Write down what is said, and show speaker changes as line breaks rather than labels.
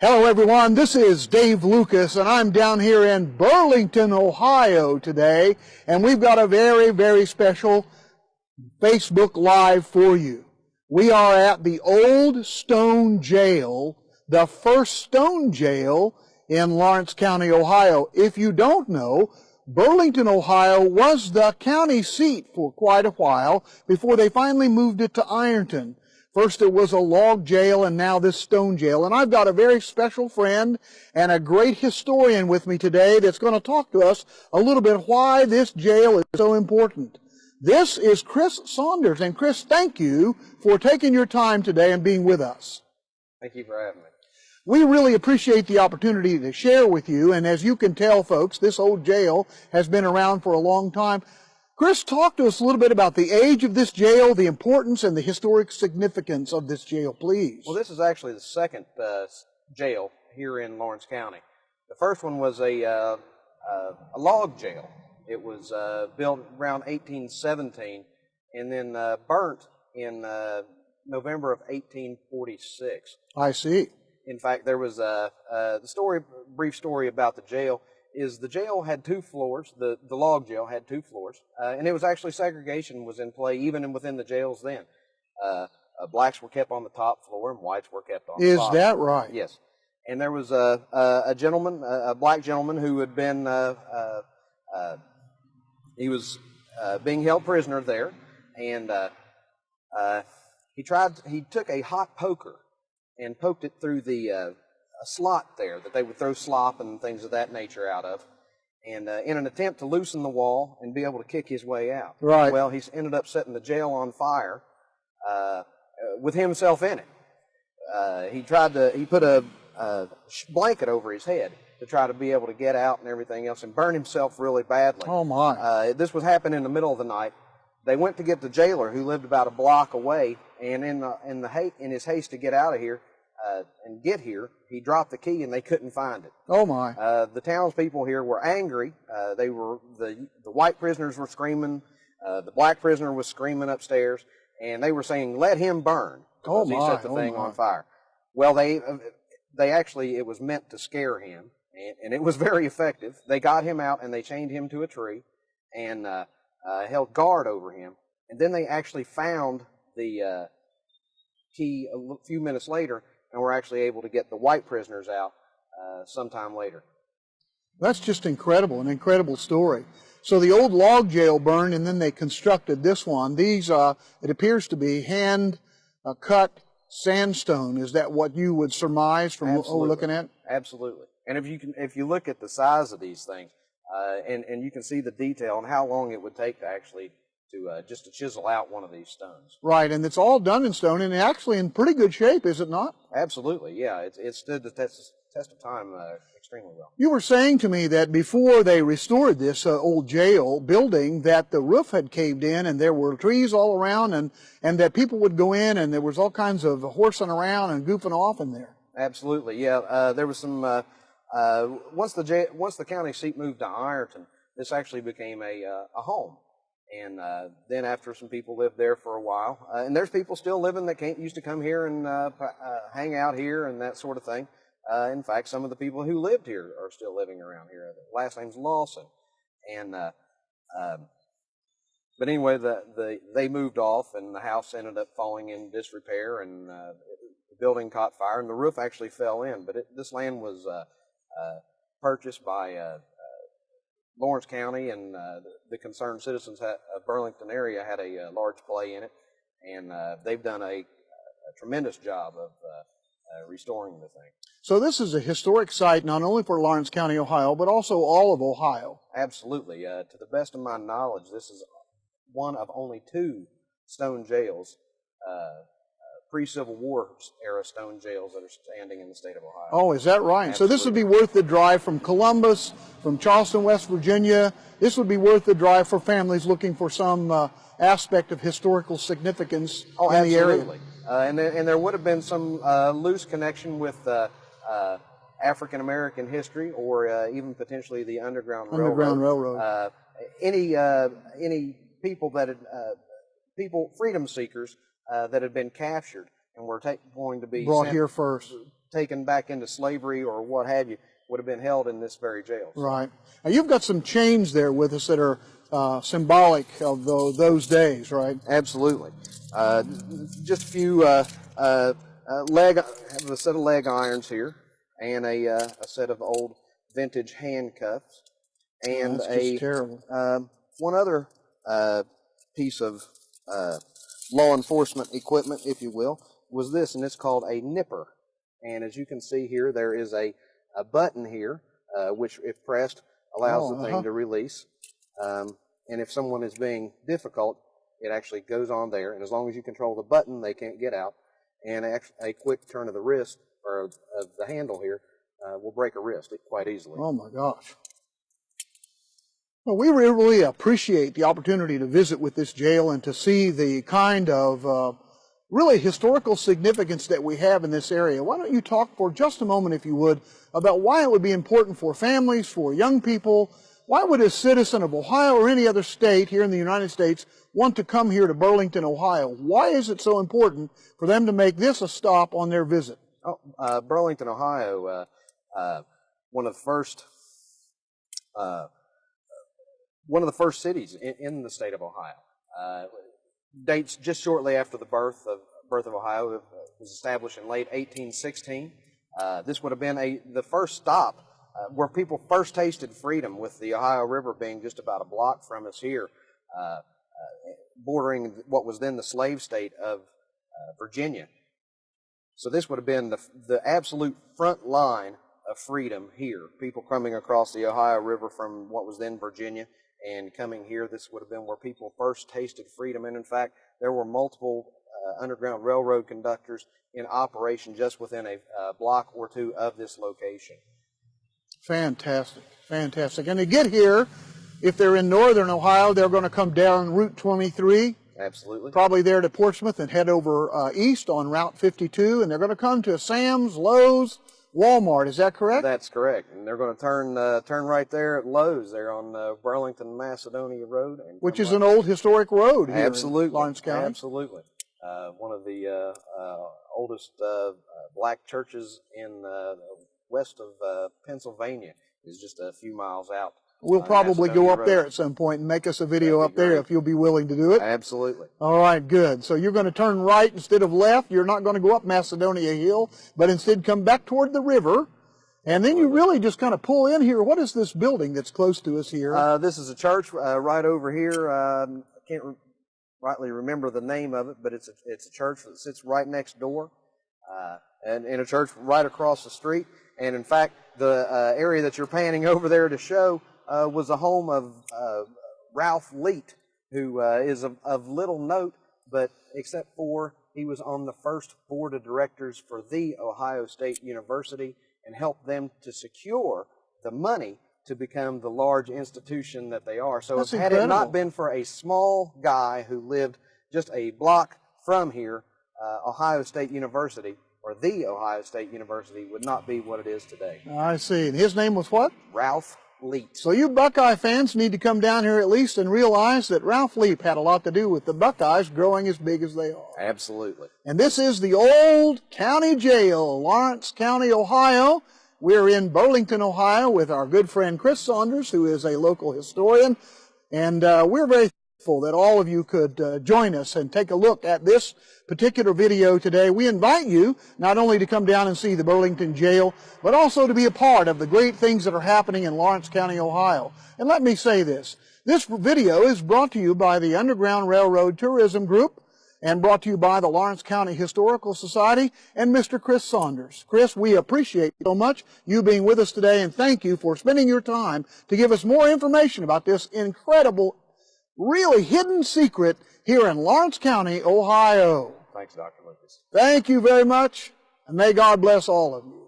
Hello everyone, this is Dave Lucas and I'm down here in Burlington, Ohio today, and we've got a very special Facebook Live for you. We are at the Old Stone Jail, the first stone jail in Lawrence County, Ohio. If you don't know, Burlington, Ohio was the county seat for quite a while before they finally moved it to Ironton. First it was a log jail and now this stone jail. And I've got a very special friend and a great historian with me today that's going to talk to us a little bit why this jail is so important. This is Chris Saunders. And Chris, thank you for taking your time today and being with us.
Thank you for having me.
We really appreciate the opportunity to share with you. And as you can tell, folks, this old jail has been around for a long time. Chris, talk to us a little bit about the age of this jail, the importance and the historic significance of this jail, please.
Well, this is actually the second jail here in Lawrence County. The first one was a log jail. It was built around 1817 and then burnt in November of 1846.
I see.
In fact, there was brief story about the jail. The jail had two floors, the log jail had two floors, and it was actually segregation was in play even within the jails then. Blacks were kept on the top floor and whites were kept on the bottom.
Is that right?
Yes. And there was a gentleman, a black gentleman who had been, he was being held prisoner there, and he took a hot poker and poked it through a slot there that they would throw slop and things of that nature out of, and in an attempt to loosen the wall and be able to kick his way out.
Right.
Well, he ended up setting the jail on fire with himself in it. He put a blanket over his head to try to be able to get out and everything else, and burn himself really badly.
Oh my!
This was happening in the middle of the night. They went to get the jailer, who lived about a block away, and in his haste to get out of here. And get here, he dropped the key and they couldn't find it.
Oh my!
The townspeople here were angry. The white prisoners were screaming. The black prisoner was screaming upstairs, and they were saying, "Let him burn," because he set the thing on fire. Well, they actually, it was meant to scare him, and it was very effective. They got him out and they chained him to a tree and held guard over him. And then they actually found the key a few minutes later, and were actually able to get the white prisoners out sometime later.
That's just incredible, an incredible story. So the old log jail burned, and then they constructed this one. These, it appears to be hand-cut sandstone. Is that what you would surmise from what we're looking at?
Absolutely. And if you look at the size of these things, and you can see the detail and how long it would take to actually just to chisel out one of these stones.
Right, and it's all done in stone, and actually in pretty good shape, is it not?
Absolutely, yeah. It stood the test of time extremely well.
You were saying to me that before they restored this old jail building, that the roof had caved in, and there were trees all around, and that people would go in, and there was all kinds of horsing around and goofing off in there.
Absolutely, yeah. There was some. Once the county seat moved to Ironton, this actually became a home. And then after some people lived there for a while, and there's people still living that used to come here and hang out here and that sort of thing. In fact, some of the people who lived here are still living around here. The last name's Lawson. And but anyway, they moved off, and the house ended up falling in disrepair, and the building caught fire, and the roof actually fell in. But this land was purchased by Lawrence County, and the concerned citizens of Burlington area had a large play in it, and they've done a tremendous job of restoring the thing.
So this is a historic site not only for Lawrence County, Ohio, but also all of Ohio.
Absolutely. To the best of my knowledge, this is one of only two stone jails, pre-Civil War era stone jails that are standing in the state of Ohio.
Oh, is that right?
Absolutely.
So this would be worth the drive from Columbus, from Charleston, West Virginia. This would be worth the drive for families looking for some aspect of historical significance in the area.
And there would have been some loose connection with African American history, or even potentially the Underground Railroad. Any people that had freedom seekers that had been captured and were going to be
brought here first,
taken back into slavery or what have you would have been held in this very jail. So.
Right. Now, you've got some chains there with us that are symbolic of those days, right?
Absolutely. Just a few have a set of leg irons here, and a set of old vintage handcuffs, and
that's just terrible.
One other piece of law enforcement equipment, if you will, was this, and it's called a nipper. And as you can see here, there is a button here, which, if pressed, allows the thing to release. And if someone is being difficult, it actually goes on there. And as long as you control the button, they can't get out. And a quick turn of the wrist, or of the handle here, will break a wrist quite easily.
Oh, my gosh. Well, we really appreciate the opportunity to visit with this jail and to see the kind of really historical significance that we have in this area. Why don't you talk for just a moment, if you would, about why it would be important for families, for young people. Why would a citizen of Ohio or any other state here in the United States want to come here to Burlington, Ohio? Why is it so important for them to make this a stop on their visit?
Burlington, Ohio, one of the first cities in the state of Ohio. Dates just shortly after the birth of Ohio. It was established in late 1816. This would have been the first stop where people first tasted freedom, with the Ohio River being just about a block from us here, bordering what was then the slave state of Virginia. So this would have been the absolute front line of freedom here. People coming across the Ohio River from what was then Virginia and coming here, this would have been where people first tasted freedom. And in fact, there were multiple Underground Railroad conductors in operation just within a block or two of this location.
Fantastic, fantastic. And to get here, if they're in northern Ohio, they're going to come down Route 23.
Absolutely.
Probably there to Portsmouth and head over east on Route 52, and they're going to come to Sam's, Lowe's, Walmart. Is that correct?
That's correct. And they're going to turn right there at Lowe's there on Burlington Macedonia Road,
which is an old historic road here
Absolutely.
in Lawrence County.
Absolutely. One of the oldest black churches in west of Pennsylvania is just a few miles out.
We'll probably go up there at some point and make us a video up there if you'll be willing to do it.
Absolutely.
All right, good. So you're going to turn right instead of left. You're not going to go up Macedonia Hill, but instead come back toward the river. And then you really just kind of pull in here. What is this building that's close to us here?
This is a church right over here. I can't rightly remember the name of it, but it's a church that sits right next door, and in a church right across the street. And in fact, the area that you're panning over there to show was a home of Ralph Leet, who is of little note, but except for he was on the first board of directors for the Ohio State University and helped them to secure the money to become the large institution that they are. So had it not been for a small guy who lived just a block from here, Ohio State University, or the Ohio State University, would not be what it is today.
I see. And his name was what?
Ralph Leet.
So you Buckeye fans need to come down here at least and realize that Ralph Leet had a lot to do with the Buckeyes growing as big as they are.
Absolutely.
And this is the old county jail, Lawrence County, Ohio. We're in Burlington, Ohio with our good friend Chris Saunders, who is a local historian. And we're very thankful that all of you could join us and take a look at this particular video today. We invite you not only to come down and see the Burlington Jail, but also to be a part of the great things that are happening in Lawrence County, Ohio. And let me say this. This video is brought to you by the Underground Railroad Tourism Group and brought to you by the Lawrence County Historical Society and Mr. Chris Saunders. Chris, we appreciate so much you being with us today, and thank you for spending your time to give us more information about this incredible, really hidden secret here in Lawrence County, Ohio.
Thanks, Dr. Lucas.
Thank you very much, and may God bless all of you.